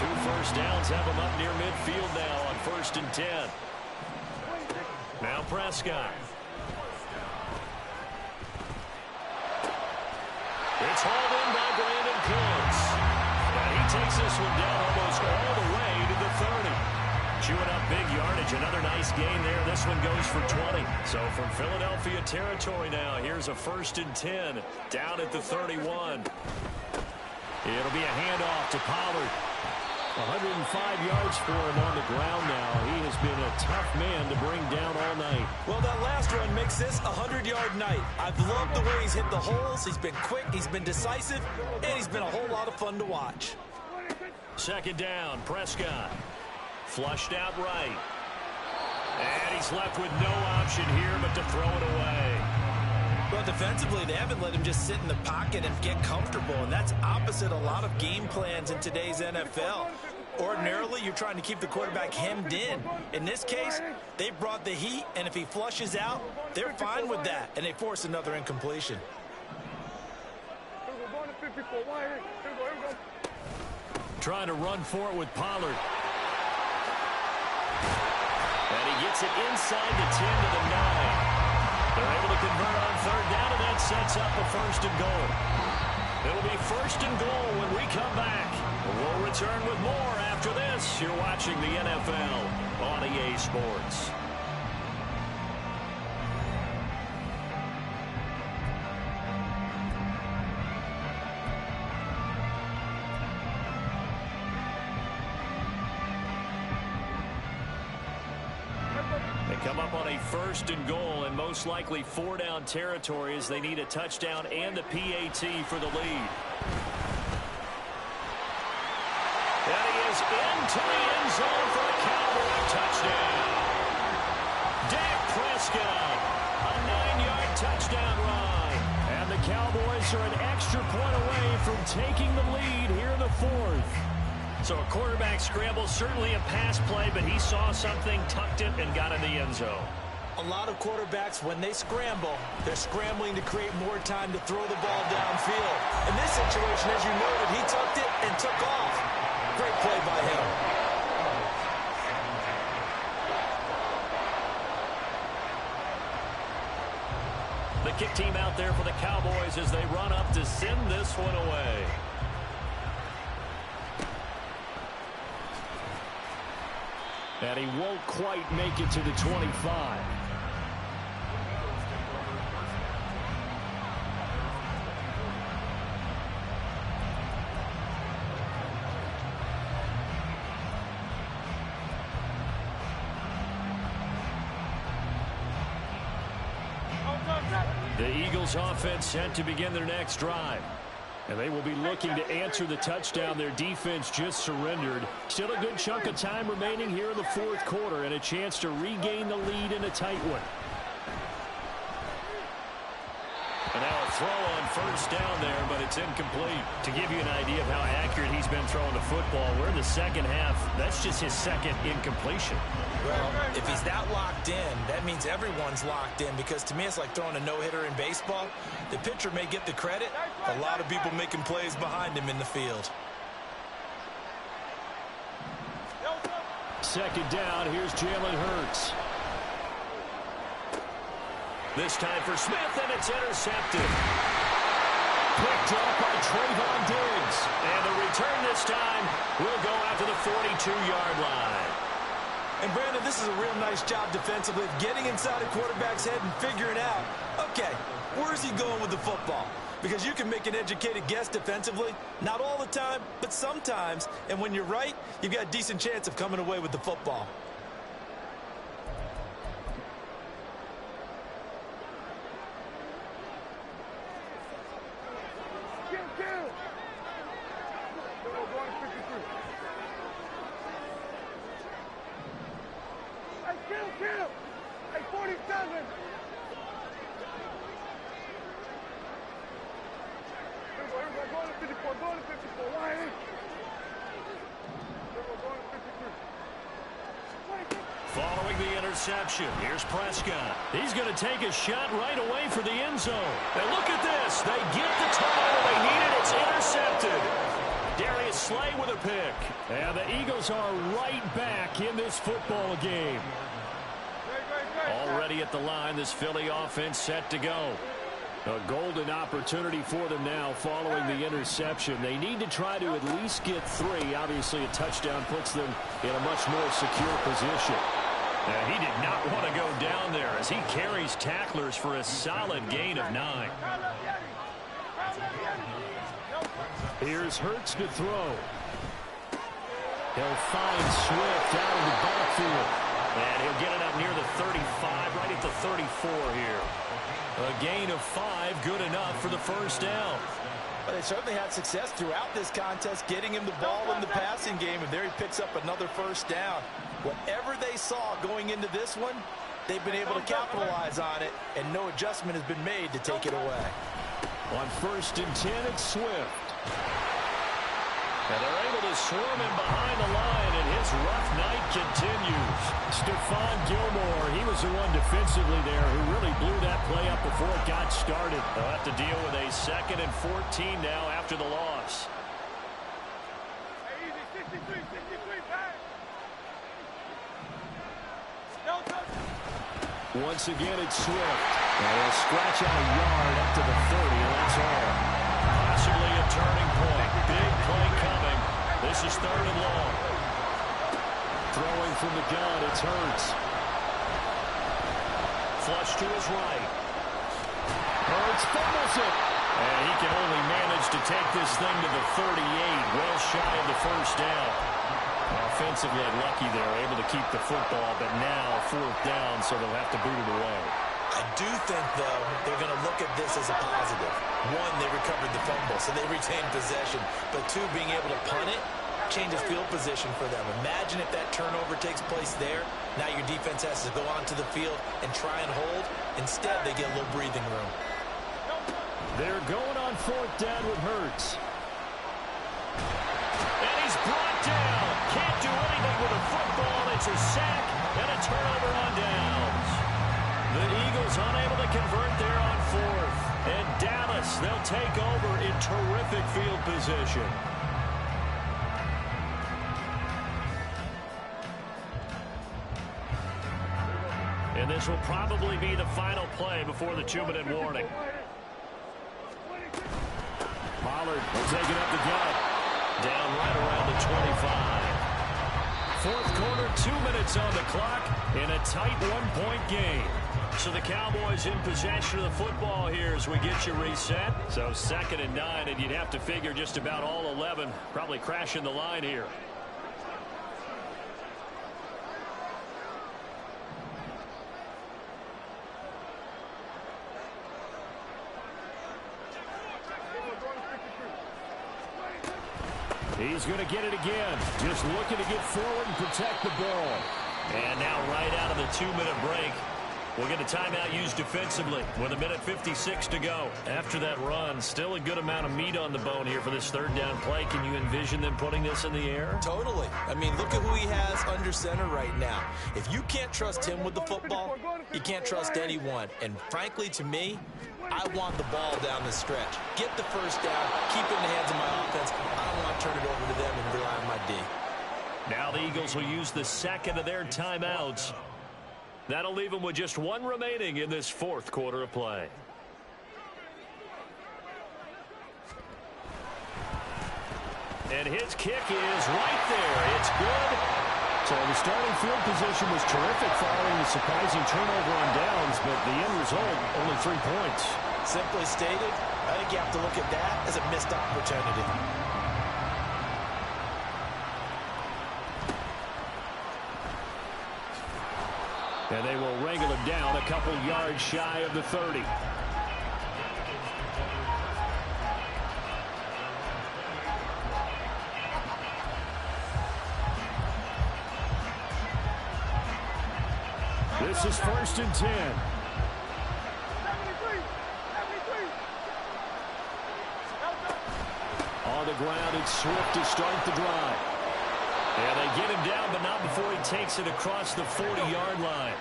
2 first downs have him up near midfield now on 1st and 10. Now Prescott. It's hauled in by Brandon Cooks. And he takes this one down almost all the way to the 30. Chewing up big yardage. Another nice gain there. This one goes for 20. So from Philadelphia territory now, here's a 1st and 10 down at the 31. It'll be a handoff to Pollard. 105 yards for him on the ground now. He has been a tough man to bring down all night. Well, that last run makes this a 100-yard night. I've loved the way he's hit the holes. He's been quick, he's been decisive, and he's been a whole lot of fun to watch. 2nd down, Prescott. Flushed out right. And he's left with no option here but to throw it away. Well, defensively, they haven't let him just sit in the pocket and get comfortable, and that's opposite a lot of game plans in today's NFL. Ordinarily, you're trying to keep the quarterback hemmed in. In this case, they brought the heat, and if he flushes out, they're fine with that, and they force another incompletion. Trying to run for it with Pollard. And he gets it inside the 10 to the 9. They're able to convert on third down, and that sets up a 1st and goal. It'll be 1st and goal when we come back. We'll return with more after this. You're watching the NFL on EA Sports. Come up on a 1st and goal and most likely 4-down territory as they need a touchdown and a PAT for the lead. And he is into the end zone for a Cowboy touchdown. Dak Prescott, a 9-yard touchdown run. And the Cowboys are an extra point away from taking the lead here in the 4th. So a quarterback scramble, certainly a pass play, but he saw something, tucked it, and got in the end zone. A lot of quarterbacks, when they scramble, they're scrambling to create more time to throw the ball downfield. In this situation, as you noted, he tucked it and took off. Great play by him. The kick team out there for the Cowboys as they run up to send this one away. And he won't quite make it to the 25. The Eagles offense set to begin their next drive. And they will be looking to answer the touchdown their defense just surrendered. Still a good chunk of time remaining here in the 4th quarter and a chance to regain the lead in a tight one. And now a throw on 1st down there, but it's incomplete. To give you an idea of how accurate he's been throwing the football, we're in the 2nd half. That's just his 2nd incompletion. Well, if he's that locked in, that means everyone's locked in, because to me it's like throwing a no-hitter in baseball. The pitcher may get the credit. A lot of people making plays behind him in the field. 2nd down, here's Jalen Hurts. This time for Smith, and it's intercepted. Picked up by Trayvon Diggs. And the return this time will go out to the 42-yard line. And, Brandon, this is a real nice job defensively of getting inside a quarterback's head and figuring out, okay, where's he going with the football? Because you can make an educated guess defensively, not all the time, but sometimes. And when you're right, you've got a decent chance of coming away with the football. Hey, 47. Going to 54, going to 54. Why? Going to 53. Following the interception, here's Prescott. He's going to take a shot right away for the end zone. And look at this. They get the turnover they needed. It's intercepted. Darius Slay with a pick. And the Eagles are right back in this football game. Already at the line, this Philly offense set to go. A golden opportunity for them now following the interception. They need to try to at least get 3. Obviously, a touchdown puts them in a much more secure position. And he did not want to go down there as he carries tacklers for a solid gain of 9. Here's Hurts to throw. He'll find Swift out of the backfield. And he'll get it up near the 35, right at the 34 here. A gain of 5, good enough for the 1st down. But they certainly had success throughout this contest, getting him the ball in the passing game, and there he picks up another 1st down. Whatever they saw going into this one, they've been able to capitalize on it, and no adjustment has been made to take it away. On 1st and 10, it's Swift. And they're able to swarm him behind the line, and his rough night continues. Stephon Gilmore, he was the one defensively there who really blew that play up before it got started. They'll have to deal with a 2nd and 14 now after the loss. Hey, easy, 63, pass. No touch. Once again, it's Swift. And he'll scratch out a yard up to the 30, and that's all. Possibly a turning point. Big play coming. This is 3rd and long. Throwing from the gun, it's Hurts. Flush to his right. Hurts fumbles it. And he can only manage to take this thing to the 38, well shy of the 1st down. Offensively lucky there, able to keep the football, but now 4th down, so they'll have to boot it away. I do think, though, they're going to look at this as a positive. 1, they recovered the fumble, so they retained possession. But 2, being able to punt it changes field position for them. Imagine if that turnover takes place there. Now your defense has to go onto the field and try and hold. Instead, they get a little breathing room. They're going on 4th down with Hurts. And he's brought down. Can't do anything with a football. It's a sack and a turnover on downs. The Eagles unable to convert there on 4th. And Dallas, they'll take over in terrific field position. And this will probably be the final play before the 2-minute warning. Pollard will take it up the gut. Down right around the 25. 4th quarter, 2 minutes on the clock in a tight 1-point game. So the Cowboys in possession of the football here as we get you reset. So 2nd and 9, and you'd have to figure just about all 11 probably crashing the line here. He's going to get it again. Just looking to get forward and protect the ball. And now right out of the 2-minute break, we'll get a timeout used defensively with 1:56 to go. After that run, still a good amount of meat on the bone here for this 3rd down play. Can you envision them putting this in the air? Totally. I mean, look at who he has under center right now. If you can't trust him with the football, you can't trust anyone. And frankly, to me, I want the ball down the stretch. Get the 1st down, keep it in the hands of my offense. I don't want to turn it over to them and rely on my D. Now the Eagles will use the 2nd of their timeouts. That'll leave them with just 1 remaining in this 4th quarter of play. And his kick is right there. It's good. So the starting field position was terrific following the surprising turnover on downs, but the end result, only 3 points. Simply stated, I think you have to look at that as a missed opportunity. And they will wrangle him down a couple yards shy of the 30. This is 1st and 10. 73. On the ground, it's Swift to start the drive. And they get him down, but not before he takes it across the 40-yard line.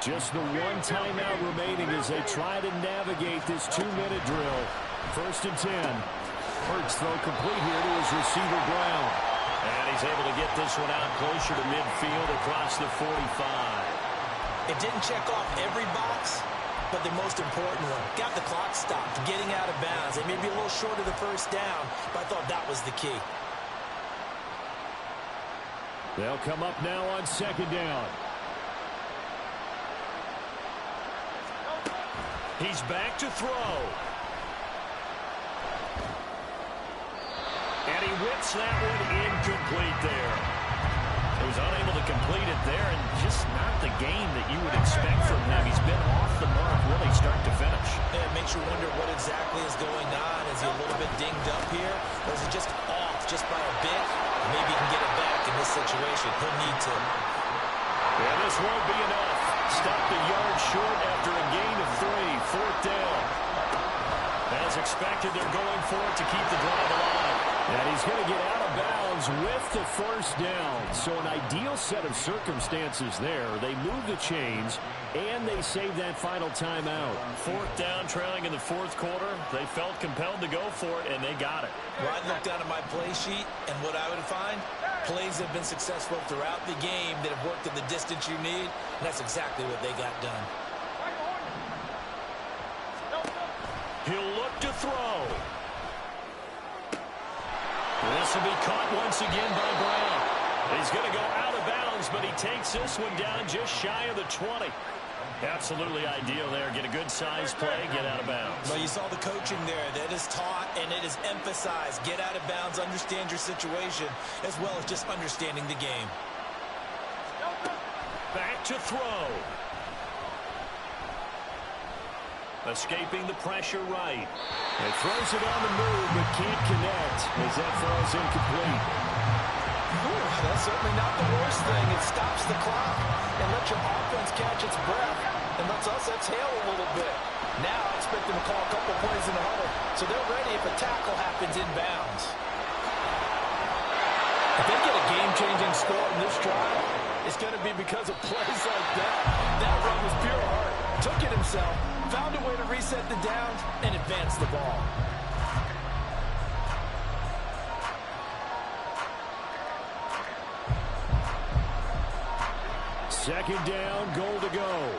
Just the 1 timeout remaining as they try to navigate this 2-minute drill. 1st and 10. Hurts throw complete here to his receiver, Brown. And he's able to get this one out closer to midfield across the 45. It didn't check off every box, but the most important one. Got the clock stopped, getting out of bounds. They may be a little short of the 1st down, but I thought that was the key. They'll come up now on 2nd down. He's back to throw. And he whips that one incomplete there. He was unable to complete it there, and just not the game that you would expect from him. He's been off the mark really start to finish. And it makes you wonder what exactly is going on. Is he a little bit dinged up here, or is he just off just by a bit? Maybe he can get it back in this situation. He'll need to. Yeah, this won't be enough. Stopped a yard short after a gain of 3. 4th down. As expected, they're going for it to keep the drive alive. And he's going to get out of bounds with the 1st down. So an ideal set of circumstances there. They move the chains, and they save that final timeout. 4th down, trailing in the 4th quarter. They felt compelled to go for it, and they got it. Well, I'd look down at my play sheet, and what I would find, plays have been successful throughout the game that have worked in the distance you need, and that's exactly what they got done. He'll look to throw. This will be caught once again by Brown. He's going to go out of bounds, but he takes this one down just shy of the 20. Absolutely ideal there. Get a good size play, get out of bounds. Well, you saw the coaching there. That is taught and it is emphasized. Get out of bounds, understand your situation, as well as just understanding the game. Back to throw. Escaping the pressure right. He throws it on the move, but can't connect as that falls incomplete. That's certainly not the worst thing. It stops the clock and lets your offense catch its breath and lets us exhale a little bit. Now I expect them to call a couple plays in the huddle, so they're ready if a tackle happens inbounds. If they get a game-changing score in this drive, it's going to be because of plays like that. That run was pure heart. Took it himself, found a way to reset the downs, and advance the ball. Second down, goal to go.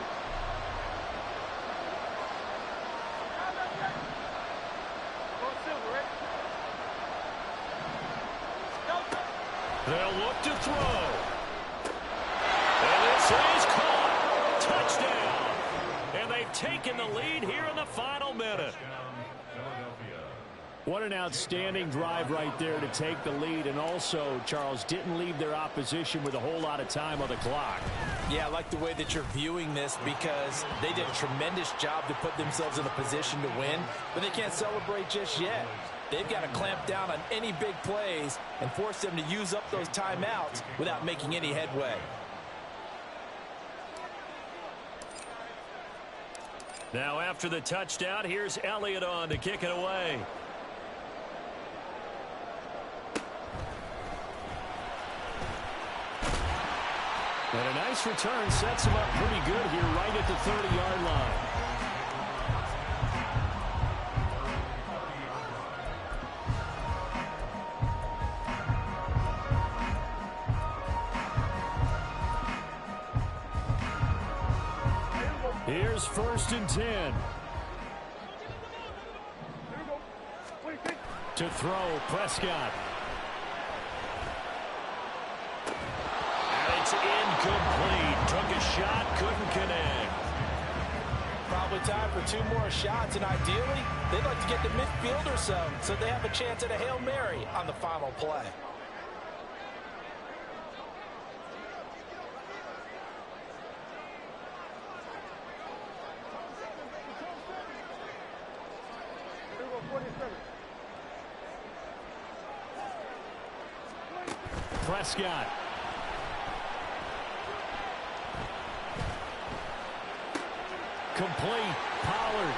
They'll look to throw. And this is caught. Touchdown. And they've taken the lead here in the final minute. What an outstanding drive right there to take the lead. And also, Charles, didn't leave their opposition with a whole lot of time on the clock. Yeah, I like the way that you're viewing this because they did a tremendous job to put themselves in a position to win, but they can't celebrate just yet. They've got to clamp down on any big plays and force them to use up those timeouts without making any headway. Now after the touchdown, here's Elliott on to kick it away. And a nice return sets him up pretty good here right at the 30-yard line. Here's 1st and 10. To throw, Prescott. And it's incomplete. Took a shot, couldn't connect. Probably time for 2 more shots, and ideally, they'd like to get to midfield or so they have a chance at a Hail Mary on the final play. Prescott. Complete. Pollard.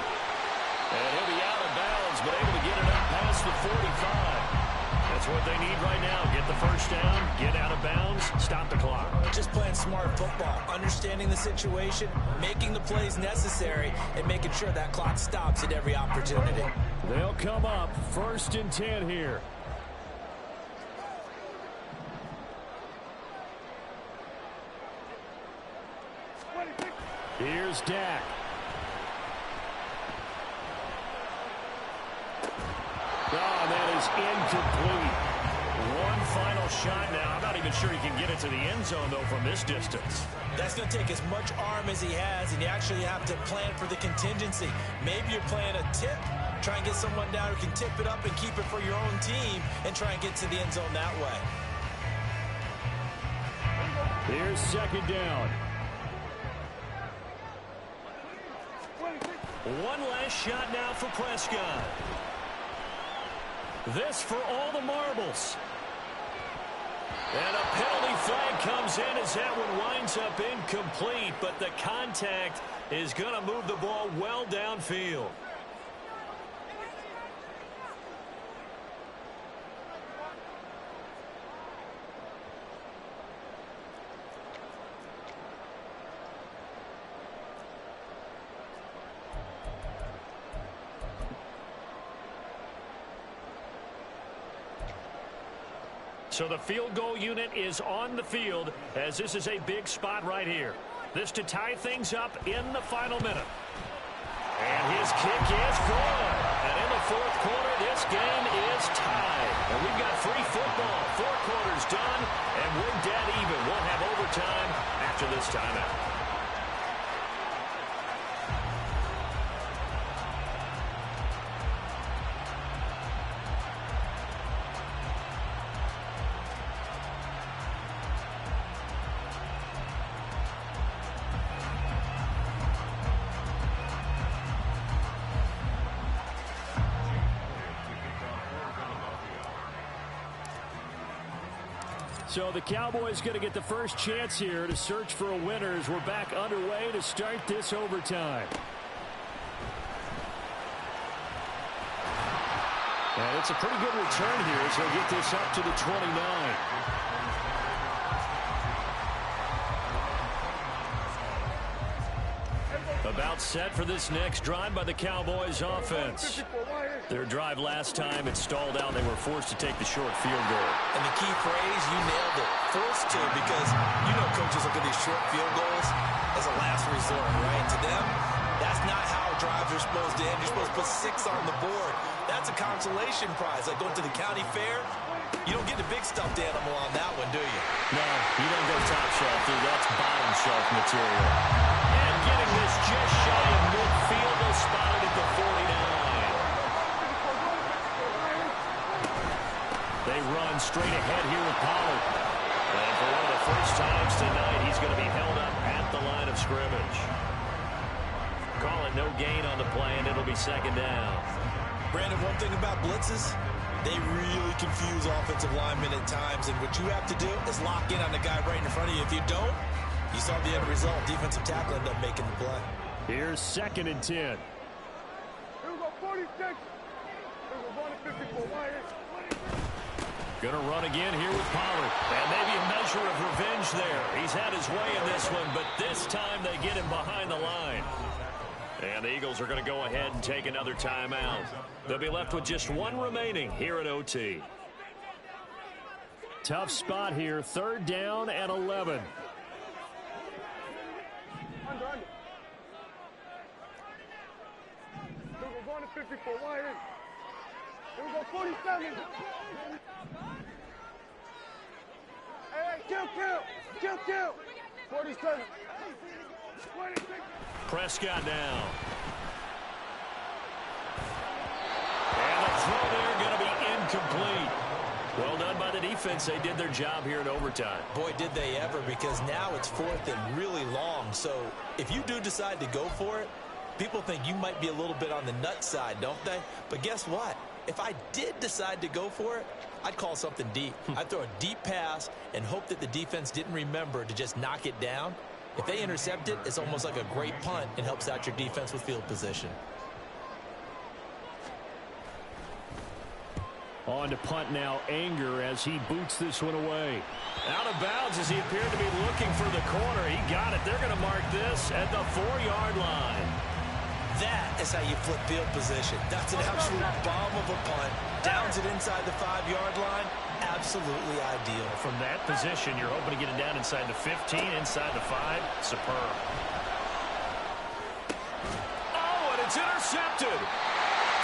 And he'll be out of bounds, but able to get it up past the 45. That's what they need right now. Get the 1st down, get out of bounds, stop the clock. Just playing smart football, understanding the situation, making the plays necessary, and making sure that clock stops at every opportunity. They'll come up 1st and 10 here. Here's Dak. Oh, that is incomplete. One final shot now. I'm not even sure he can get it to the end zone, though, from this distance. That's going to take as much arm as he has, and you actually have to plan for the contingency. Maybe you're playing a tip. Try and get someone down who can tip it up and keep it for your own team and try and get to the end zone that way. Here's 2nd down. One last shot now for Prescott. This for all the marbles. And a penalty flag comes in as that one winds up incomplete, but the contact is going to move the ball well downfield. So the field goal unit is on the field as this is a big spot right here. This to tie things up in the final minute. And his kick is good. And in the fourth quarter, this game is tied. And we've got free football. 4 quarters done, and we're dead even. We'll have overtime after this timeout. So the Cowboys going to get the first chance here to search for a winner as we're back underway to start this overtime. And it's a pretty good return here, so he'll get this up to the 29. About set for this next drive by the Cowboys offense. Their drive last time, it stalled out. They were forced to take the short field goal. And the key phrase, you nailed it, forced to, because you know coaches look at these short field goals as a last resort, right? To them, that's not how drives are supposed to end. You're supposed to put 6 on the board. That's a consolation prize. Like going to the county fair, you don't get the big stuffed animal on that one, do you? No, you don't go top shelf, dude. That's bottom shelf material. And getting this just shy of midfield, they'll spot it at the 49. They run straight ahead here with Pollard. And for one of the first times tonight, he's going to be held up at the line of scrimmage. Call it no gain on the play, and it'll be second down. Brandon, one thing about blitzes, they really confuse offensive linemen at times, and what you have to do is lock in on the guy right in front of you. If you don't, you saw the end result. Defensive tackle ended up making the play. Here's 2nd and 10. Here we go, 46. Here we go, 54. Going to run again here with Pollard. And maybe a measure of revenge there. He's had his way in this one, but this time they get him behind the line. And the Eagles are going to go ahead and take another timeout. They'll be left with just 1 remaining here at OT. Tough spot here. 3rd down and 11. Under. Here we go, going to 54. Wire in. Here we go, 47. Hey, kill. 47. 26. Prescott down. And the throw there going to be incomplete. Well done by the defense. They did their job here in overtime. Boy, did they ever, because now it's 4th and really long. So if you do decide to go for it, people think you might be a little bit on the nut side, don't they? But guess what? If I did decide to go for it, I'd call something deep. I'd throw a deep pass and hope that the defense didn't remember to just knock it down. If they intercept it, it's almost like a great punt and helps out your defense with field position. On to punt now, Anger, as he boots this one away. Out of bounds as he appeared to be looking for the corner. He got it. They're going to mark this at the 4-yard line. That is how you flip field position. That's an absolute bomb of a punt. Downs it inside the 5-yard line. Absolutely ideal. From that position, you're hoping to get it down inside the 15, inside the 5. Superb. Oh, and it's intercepted.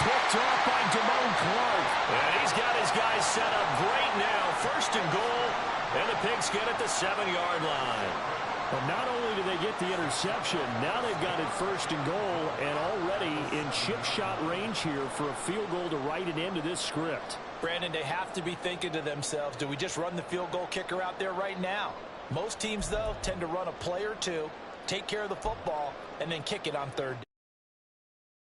Picked off by Damone Clark. And he's got his guys set up great now. 1st and goal. And the Pigs get it the 7-yard line. But not only do they get the interception, now they've got it 1st and goal and already in chip shot range here for a field goal to write it into this script. Brandon, they have to be thinking to themselves, do we just run the field goal kicker out there right now? Most teams, though, tend to run a play or two, take care of the football, and then kick it on 3rd down.